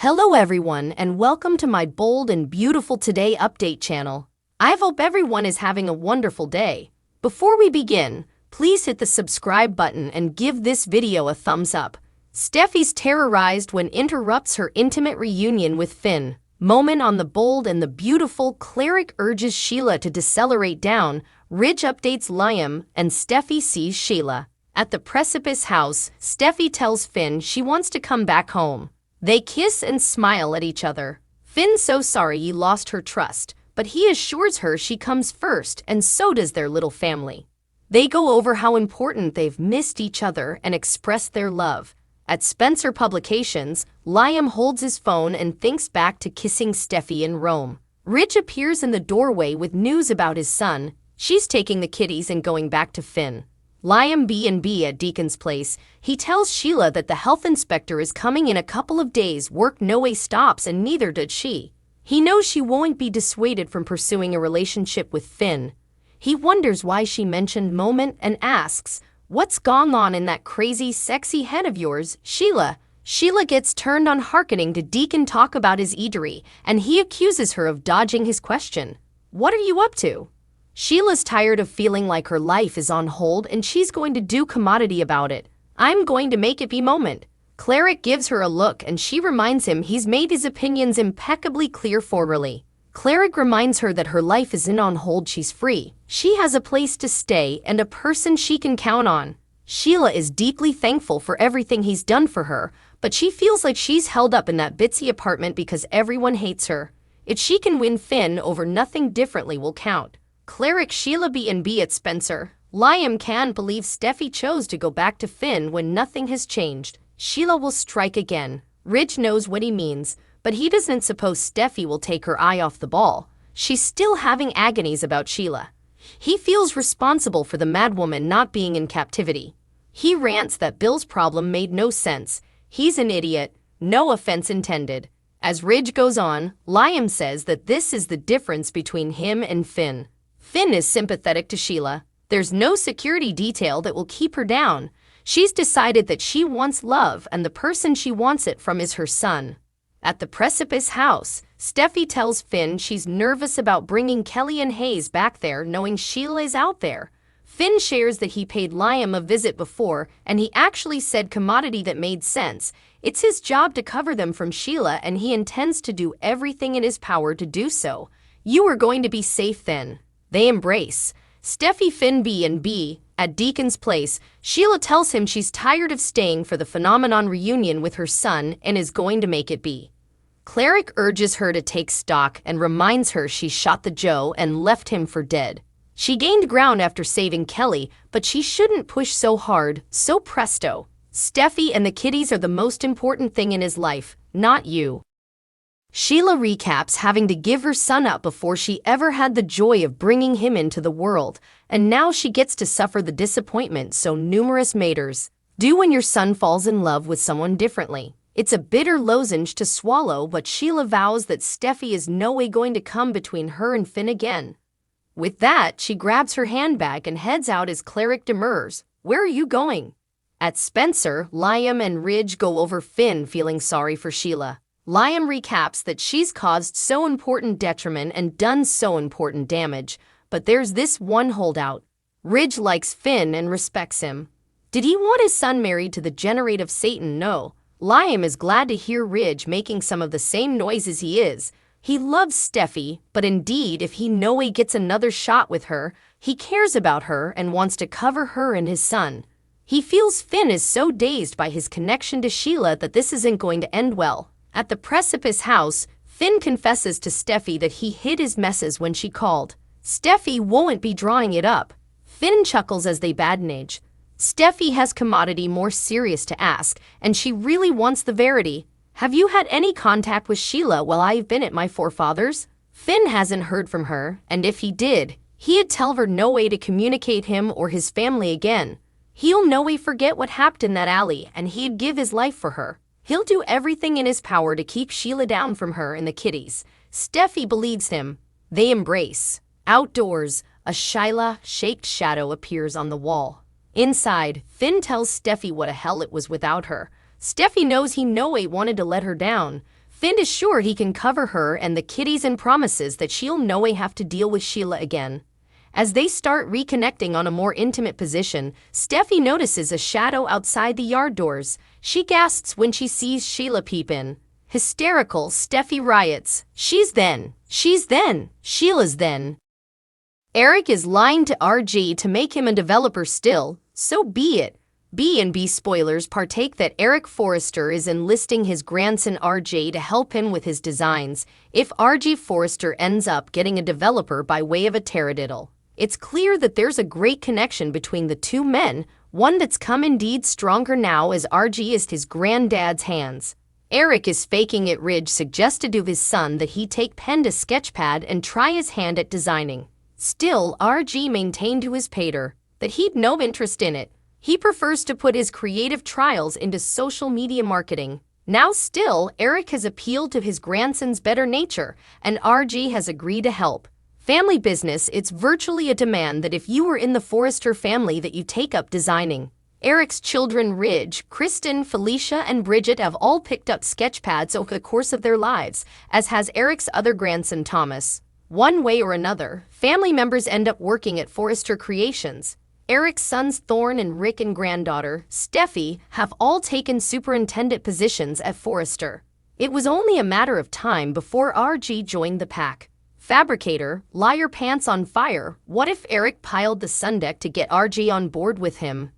Hello everyone and welcome to my bold and beautiful Today Update channel. I hope everyone is having a wonderful day. Before we begin, please hit the subscribe button and give this video a thumbs up. Steffy's terrorized when interrupts her intimate reunion with Finn. Moment on the bold and the beautiful, Cleric urges Sheila to decelerate down, Ridge updates Liam, and Steffy sees Sheila. At the precipice house, Steffy tells Finn she wants to come back home. They kiss and smile at each other. Finn's so sorry he lost her trust, but he assures her she comes first and so does their little family. They go over how important they've missed each other and express their love. At Spencer Publications, Liam holds his phone and thinks back to kissing Steffy in Rome. Ridge appears in the doorway with news about his son. She's taking the kiddies and going back to Finn. Liam B&B at Deacon's place. He tells Sheila that the health inspector is coming in a couple of days. Work no way stops and neither did she. He knows she won't be dissuaded from pursuing a relationship with Finn. He wonders why she mentioned Moment and asks, "What's gone on in that crazy, sexy head of yours, Sheila?" Sheila gets turned on hearkening to Deacon talk about his eatery, and he accuses her of dodging his question. "What are you up to?" Sheila's tired of feeling like her life is on hold and she's going to do commodity about it. "I'm going to make it be Moment." Cleric gives her a look and she reminds him he's made his opinions impeccably clear formerly. Cleric reminds her that her life isn't on hold, she's free. She has a place to stay and a person she can count on. Sheila is deeply thankful for everything he's done for her, but she feels like she's held up in that bitsy apartment because everyone hates her. If she can win Finn over, nothing differently will count. Cleric Sheila B&B at Spencer. Liam can't believe Steffy chose to go back to Finn when nothing has changed. Sheila will strike again. Ridge knows what he means, but he doesn't suppose Steffy will take her eye off the ball. She's still having agonies about Sheila. He feels responsible for the madwoman not being in captivity. He rants that Bill's problem made no sense. He's an idiot, no offense intended. As Ridge goes on, Liam says that this is the difference between him and Finn. Finn is sympathetic to Sheila. There's no security detail that will keep her down. She's decided that she wants love and the person she wants it from is her son. At the precipice house, Steffy tells Finn she's nervous about bringing Kelly and Hayes back there knowing Sheila is out there. Finn shares that he paid Liam a visit before and he actually said commodity that made sense. It's his job to cover them from Sheila and he intends to do everything in his power to do so. "You are going to be safe then." They embrace. Steffy Finn B&B at Deacon's place. Sheila tells him she's tired of staying for the phenomenon reunion with her son and is going to make it be. Cleric urges her to take stock and reminds her she shot the Joe and left him for dead. She gained ground after saving Kelly, but she shouldn't push so hard, so presto. Steffy and the kiddies are the most important thing in his life, not you. Sheila recaps having to give her son up before she ever had the joy of bringing him into the world, and now she gets to suffer the disappointment so numerous maters do when your son falls in love with someone differently. It's a bitter lozenge to swallow, but Sheila vows that Steffy is no way going to come between her and Finn again. With that, she grabs her handbag and heads out as Cleric demurs. "Where are you going?" At Spencer, Liam and Ridge go over Finn feeling sorry for Sheila. Liam recaps that she's caused so important detriment and done so important damage, but there's this one holdout. Ridge likes Finn and respects him. Did he want his son married to the generate of Satan? No. Liam is glad to hear Ridge making some of the same noises he is. He loves Steffy, but indeed if he no way gets another shot with her, he cares about her and wants to cover her and his son. He feels Finn is so dazed by his connection to Sheila that this isn't going to end well. At the precipice house, Finn confesses to Steffy that he hid his messes when she called. Steffy won't be drawing it up. Finn chuckles as they badinage. Steffy has commodity more serious to ask, and she really wants the verity. "Have you had any contact with Sheila while I've been at my forefathers?" Finn hasn't heard from her, and if he did, he'd tell her no way to communicate him or his family again. He'll no way forget what happened in that alley, and he'd give his life for her. He'll do everything in his power to keep Sheila down from her and the kiddies. Steffy believes him. They embrace. Outdoors, a Sheila-shaped shadow appears on the wall. Inside, Finn tells Steffy what a hell it was without her. Steffy knows he no way wanted to let her down. Finn is sure he can cover her and the kitties and promises that she'll no way have to deal with Sheila again. As they start reconnecting on a more intimate position, Steffy notices a shadow outside the yard doors. She gasps when she sees Sheila peep in. Hysterical, Steffy riots. She's then. Sheila's then. Eric is lying to RG to make him a developer still, so be it. B&B spoilers partake that Eric Forrester is enlisting his grandson RJ to help him with his designs if RG Forrester ends up getting a developer by way of a taradiddle. It's clear that there's a great connection between the two men, one that's come indeed stronger now as RG is his granddad's hands. Eric is faking it. Ridge suggested to his son that he take pen to sketchpad and try his hand at designing. Still, RG maintained to his pater that he'd no interest in it. He prefers to put his creative trials into social media marketing. Now still, Eric has appealed to his grandson's better nature, and RG has agreed to help. Family business, it's virtually a demand that if you were in the Forrester family that you take up designing. Eric's children Ridge, Kristen, Felicia, and Bridget have all picked up sketchpads over the course of their lives, as has Eric's other grandson Thomas. One way or another, family members end up working at Forrester Creations. Eric's sons Thorne and Rick and granddaughter, Steffy, have all taken superintendent positions at Forrester. It was only a matter of time before RG joined the pack. Fabricator, liar pants on fire, what if Eric piled the Sundeck to get RG on board with him?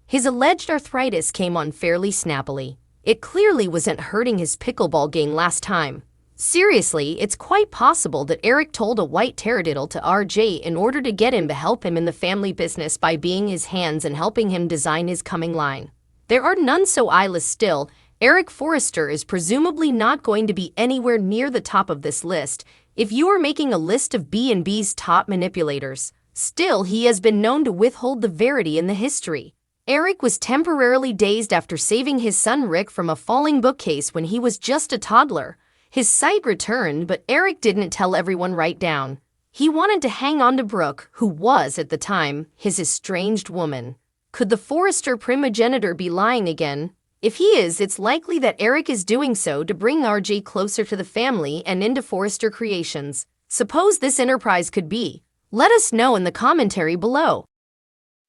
His alleged arthritis came on fairly snappily. It clearly wasn't hurting his pickleball game last time. Seriously, it's quite possible that Eric told a white taradiddle to RJ in order to get him to help him in the family business by being his hands and helping him design his coming line. There are none so eyeless still. Eric Forrester is presumably not going to be anywhere near the top of this list if you are making a list of B&B's top manipulators. Still, he has been known to withhold the verity in the history. Eric was temporarily dazed after saving his son Rick from a falling bookcase when he was just a toddler. His sight returned, but Eric didn't tell everyone right down. He wanted to hang on to Brooke, who was, at the time, his estranged woman. Could the Forrester primogenitor be lying again? If he is, it's likely that Eric is doing so to bring RG closer to the family and into Forrester Creations. Suppose this enterprise could be. Let us know in the commentary below.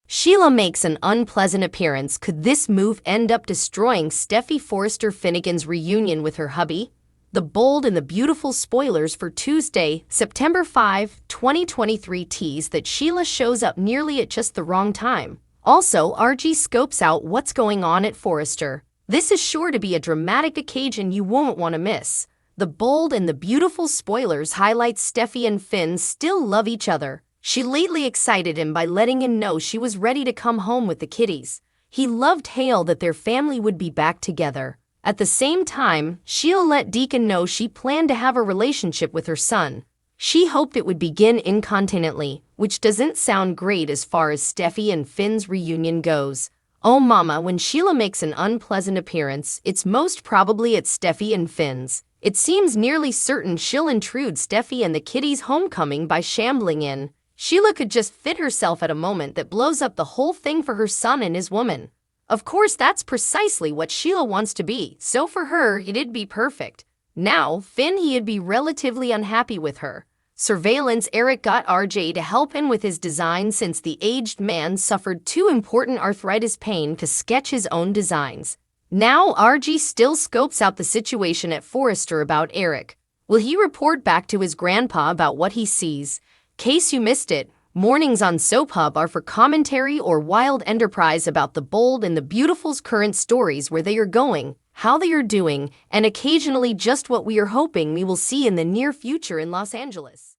Sheila makes an unpleasant appearance. Could this move end up destroying Steffy Forrester Finnegan's reunion with her hubby? The bold and the beautiful spoilers for Tuesday, September 5, 2023 tease that Sheila shows up nearly at just the wrong time. Also, RG scopes out what's going on at Forrester. This is sure to be a dramatic occasion you won't want to miss. The bold and the beautiful spoilers highlight Steffy and Finn still love each other. She lately excited him by letting him know she was ready to come home with the kitties. He loved hail that their family would be back together. At the same time, Sheila let Deacon know she planned to have a relationship with her son. She hoped it would begin incontinently, which doesn't sound great as far as Steffy and Finn's reunion goes. Oh mama, when Sheila makes an unpleasant appearance, it's most probably at Steffy and Finn's. It seems nearly certain she'll intrude Steffy and the kitties' homecoming by shambling in. Sheila could just fit herself at a moment that blows up the whole thing for her son and his woman. Of course, that's precisely what Sheila wants to be, so for her, it'd be perfect. Now, Finn, he'd be relatively unhappy with her. Surveillance Eric got RJ to help him with his design since the aged man suffered too important arthritis pain to sketch his own designs. Now, RG still scopes out the situation at Forrester about Eric. Will he report back to his grandpa about what he sees? Case you missed it, mornings on Soap Hub are for commentary or wild enterprise about the bold and the beautiful's current stories, where they are going, how they are doing, and occasionally just what we are hoping we will see in the near future in Los Angeles.